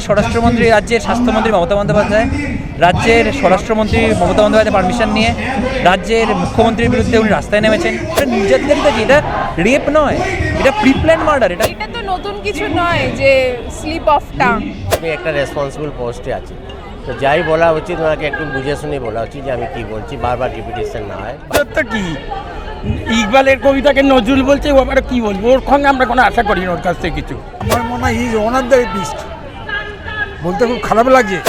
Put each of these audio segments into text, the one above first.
স্বরাষ্ট্রমন্ত্রী রাজ্যের স্বাস্থ্যমন্ত্রী মমতা বন্দ্যোপাধ্যায় রাজ্যের স্বরাষ্ট্রমন্ত্রী মমতা বন্দ্যোপাধ্যায় পারমিশন নিয়ে রাজ্যের মুখ্যমন্ত্রীর বিরুদ্ধে উনি রাস্তায় নেমেছেন। এটা নির্যাতনের কি? এটা রেপ নয়, এটা প্রি প্ল্যান মার্ডার। এটা তো নতুন কিছু নয় যে স্লিপ অফ টাং। আমি একটা রেসপন্সিবল পোস্টে আছি, তো যাই বলা উচিত ওনাকে একটু বুঝে শুনে বলা উচিত যে আমি কি বলছি, বারবার রিপিটেশন না হয়। কি ইকবালের কবিতাকে নজরুল বলছে, ও আবার কি বলবো? ওর সঙ্গে আমরা কোনো আশা করি না ওর কাছ থেকে কিছু। আমার মনে হয় is one of the rapist. বলতে খুব খারাপ লাগছে।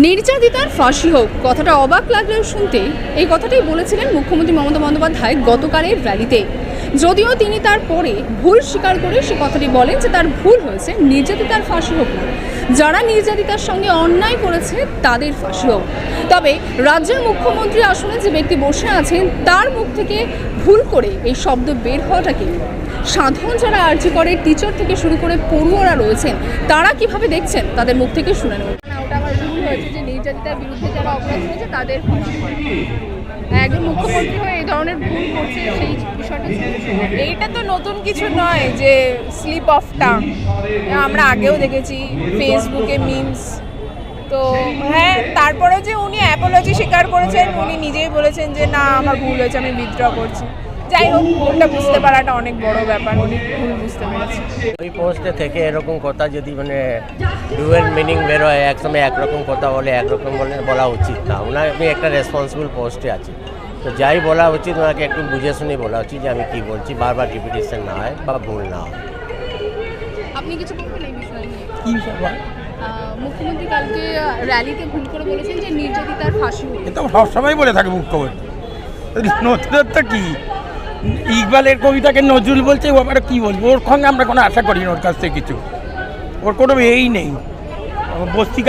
নির্যাতিতার ফাঁসি হোক, কথাটা অবাক লাগলেও শুনতে এই কথাটাই বলেছিলেন মুখ্যমন্ত্রী মমতা বন্দ্যোপাধ্যায় গতকালের র্যালিতে। যদিও তিনি তার পরে ভুল স্বীকার করে সে কথাটি বলেন যে তার ভুল হয়েছে, নির্যাতিতার ফাঁসি হোক না, যারা নির্যাতিতার সঙ্গে অন্যায় করেছে তাদের ফাঁসি হোক। তবে রাজ্যের মুখ্যমন্ত্রী আসনে যে ব্যক্তি বসে আছেন তার মুখ থেকে ভুল করে এই শব্দ বের হওয়াটাকে সাধারণ যারা আর্জি করে টিচার থেকে শুরু করে পড়ুয়ারা রয়েছেন তারা কিভাবে দেখছেন তাদের মুখ থেকে শুনে নেব। ওটা আমার ভুল হয়েছে যে নির্যাতিতার বিরুদ্ধে যারা অপরাধ করেছে তাদের একজন মুখ্যমন্ত্রী হয়ে এই ধরনের ভুল করছে, সেই বিষয়টা এইটা তো নতুন কিছু নয় যে স্লিপ অফ টাং। আমরা আগেও দেখেছি ফেসবুকে মিমস। তো হ্যাঁ, তারপরেও যে উনি অ্যাপোলজি স্বীকার করেছেন, উনি নিজেই বলেছেন যে না আমার ভুল হয়েছে, আমি উইথড্র করছি। যাই হোক, ভুলটা বুঝতে পারাটা অনেক বড় ব্যাপার, উনি ভুল বুঝতে পেরেছে। ওই পোস্টে থেকে এরকম কথা যদি ডুয়েল মিনিং বেরোয়, একসময় একরকম কথা বলে একরকম বলা উচিত না। আমি একটা রেসপন্সিবল পোস্টে আছি, তো যাই বলা উচিত ওনাকে একটু বুঝে শুনে বলা উচিত যে আমি কি বলছি, বারবার রিপিটেশন না হয় বা ভুল না হয়। আপনি কিছু বলবেন এই বিষয়ে নিয়ে? কি ব্যাপার? মুখ্যমন্ত্রী কালকে র্যালিতে ভুল করে বলেছেন যে নির্যাতিতার ফাঁসি হোক। এটা সবসময় বলে থাকে মুখ্যমন্ত্রী। নতুনত্ব কি? ইকবালের কবিতাকে নজরুল বলছে, ও আবার কি বলবো? ওর সঙ্গে আমরা কোনো আশা করি না ওর কাছ থেকে কিছু। ওর কোনো এই নেই, বস্তি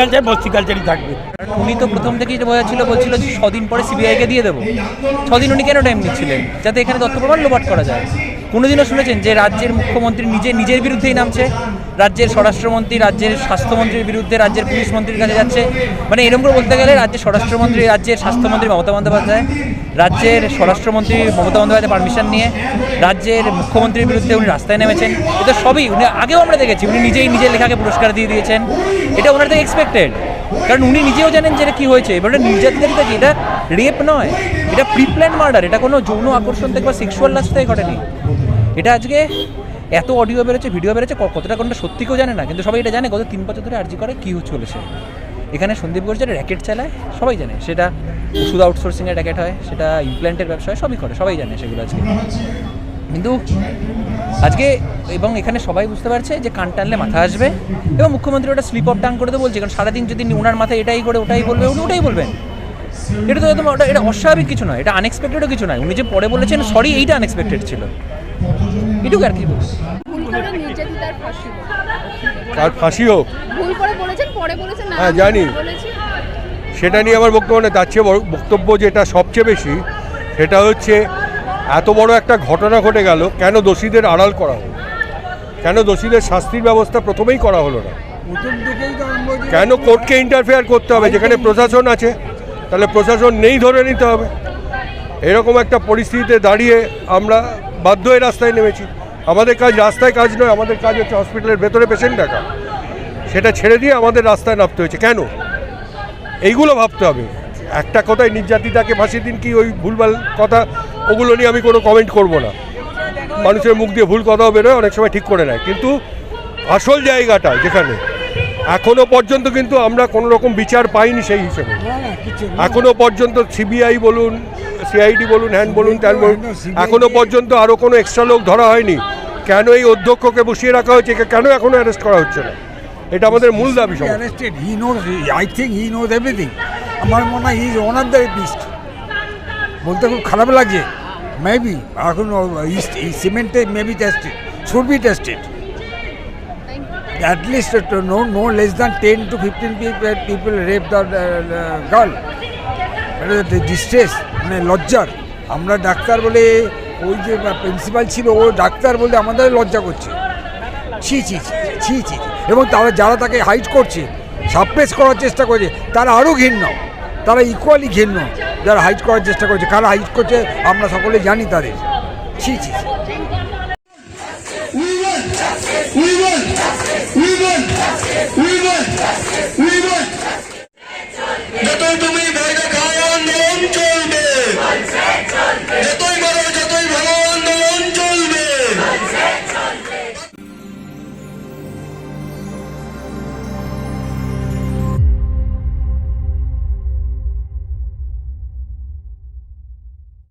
কালচারই থাকবে। উনি তো প্রথম থেকেই বোঝা ছিল, বলছিল যে 6 দিন পরে সিবিআইকে দিয়ে দেবো। 6 দিন উনি কেন টাইম নিচ্ছিলেন? যাতে এখানে তথ্য প্রমাণ লোপাট করা যায়। কোনোদিনও শুনেছেন যে রাজ্যের মুখ্যমন্ত্রী নিজের বিরুদ্ধেই নামছে, রাজ্যের স্বরাষ্ট্রমন্ত্রী রাজ্যের স্বাস্থ্যমন্ত্রীর বিরুদ্ধে রাজ্যের পুলিশ মন্ত্রীর কাছে যাচ্ছে? মানে এরকম করে বলতে গেলে রাজ্যের স্বরাষ্ট্রমন্ত্রী রাজ্যের স্বাস্থ্যমন্ত্রী মমতা বন্দ্যোপাধ্যায় রাজ্যের স্বরাষ্ট্রমন্ত্রী মমতা বন্দ্যোপাধ্যায় পারমিশন নিয়ে রাজ্যের মুখ্যমন্ত্রীর বিরুদ্ধে উনি রাস্তায় নেমেছেন। এটা সবই উনি আগেও আমরা দেখেছি, উনি নিজেই নিজের লেখাকে পুরস্কার দিয়ে দিয়েছেন। এটা ওনার থেকে এক্সপেক্টেড, কারণ উনি নিজেও জানেন যে এটা কী হয়েছে। এবার নির্যাতিতা কি? এটা রেপ নয়, এটা প্রি প্ল্যান মার্ডার। এটা কোনো যৌন আকর্ষণ থেকে বা সেক্সুয়াল লাস্ট থেকে ঘটেনি। এটা আজকে এত অডিও বেরোচ্ছে, ভিডিও বেরোচ্ছে, কতটা কোনটা সত্যি কেউ জানে না, কিন্তু সবাই এটা জানে। গত 3 বছর ধরে আরজি করে কী চলেছে এখানে। সন্দীপ ঘোষ যারা র্যাকেট চালায় সবাই জানে, সেটা ওষুধ আউটসোর্সিংয়ের র্যাকেট হয়, সেটা ইমপ্ল্যান্টের ব্যবসা হয়, সবই করে, সবাই জানে সেগুলো আজকে। কিন্তু আজকে এবং এখানে সবাই বুঝতে পারছে যে কান টানলে মাথা আসবে, এবং মুখ্যমন্ত্রী ওটা স্লিপ অফ টাং করে তো বলছে। কারণ সারাদিন যদি ওনার মাথায় এটাই করে ওটাই বলবে, উনি ওটাই বলবেন। এটা তো একদম এটা অস্বাভাবিক কিছু নয়, এটা আনএক্সপেক্টেডও কিছু নয়। উনি যে পরে বলেছেন সরি, এইটা আনএক্সপেক্টেড ছিল, এটুকু আর কি বলবো। তার ফাঁসি হোক, ভুল করে বলেছেন, পরে বলেছেন না। হ্যাঁ জানি, সেটা নিয়ে আমার বক্তব্য নেই। তার চেয়ে বক্তব্য যেটা সবচেয়ে বেশি, সেটা হচ্ছে এত বড় একটা ঘটনা ঘটে গেল, কেন দোষীদের আড়াল করা হলো? কেন দোষীদের শাস্তির ব্যবস্থা প্রথমেই করা হলো না? কেন কোর্টকে ইন্টারফেয়ার করতে হবে? যেখানে প্রশাসন আছে তাহলে প্রশাসন নেই ধরে নিতে হবে। এরকম একটা পরিস্থিতিতে দাঁড়িয়ে আমরা বাধ্য হয়ে রাস্তায় নেমেছি। আমাদের কাজ রাস্তায় কাজ নয়, আমাদের কাজ হচ্ছে হসপিটালের ভেতরে পেশেন্ট দেখা। সেটা ছেড়ে দিয়ে আমাদের রাস্তায় নামতে হয়েছে কেন? এইগুলো ভাবতে হবে। একটা কথায় নির্যাতিতাকে ফাঁসি দিন কি ওই ভুলভাল কথা, ওগুলো নিয়ে আমি কোনো কমেন্ট করব না। মানুষের মুখ দিয়ে ভুল কথাও বেরোয়, অনেক সময় ঠিক করে নেয়, কিন্তু আসল জায়গাটা যেখানে এখনও পর্যন্ত কিন্তু আমরা কোনো রকম বিচার পাইনি সেই হিসেবে। এখনও পর্যন্ত সিবিআই বলুন, সিআইডি বলুন, হ্যান বলুন, ত্যান বলুন, এখনও পর্যন্ত আরও কোনো এক্সট্রা লোক ধরা হয়নি। কেন এই অধ্যক্ষকে বসিয়ে রাখা হয়েছে, কেন এখনও অ্যারেস্ট করা হচ্ছে না? এটা আমাদের মূল দাবি। আমার মনে হয় is one of the rapist. বলতে খুব খারাপ লাগছে। মেবি এখন সিমেন্টে maybe tested, should be tested. At least no less than 10 to 15 people rape the girl. The distress, মানে লজ্জার। আমরা ডাক্তার বলে, ওই যে প্রিন্সিপাল ছিল ও ডাক্তার বলে আমাদের লজ্জা করছে। ছি ছি ছি ছি। এবং তারা যারা তাকে হাইড করছে, সাপ্রেস করার চেষ্টা করছে, তারা আরও ঘৃণ্য, তারা ইকুয়ালি ঘৃণ্য যারা হাইড করার চেষ্টা করছে। কারা হাইড করছে আমরা সকলে জানি তাদের। ছি ছি We want justice. We want justice. We want justice. We want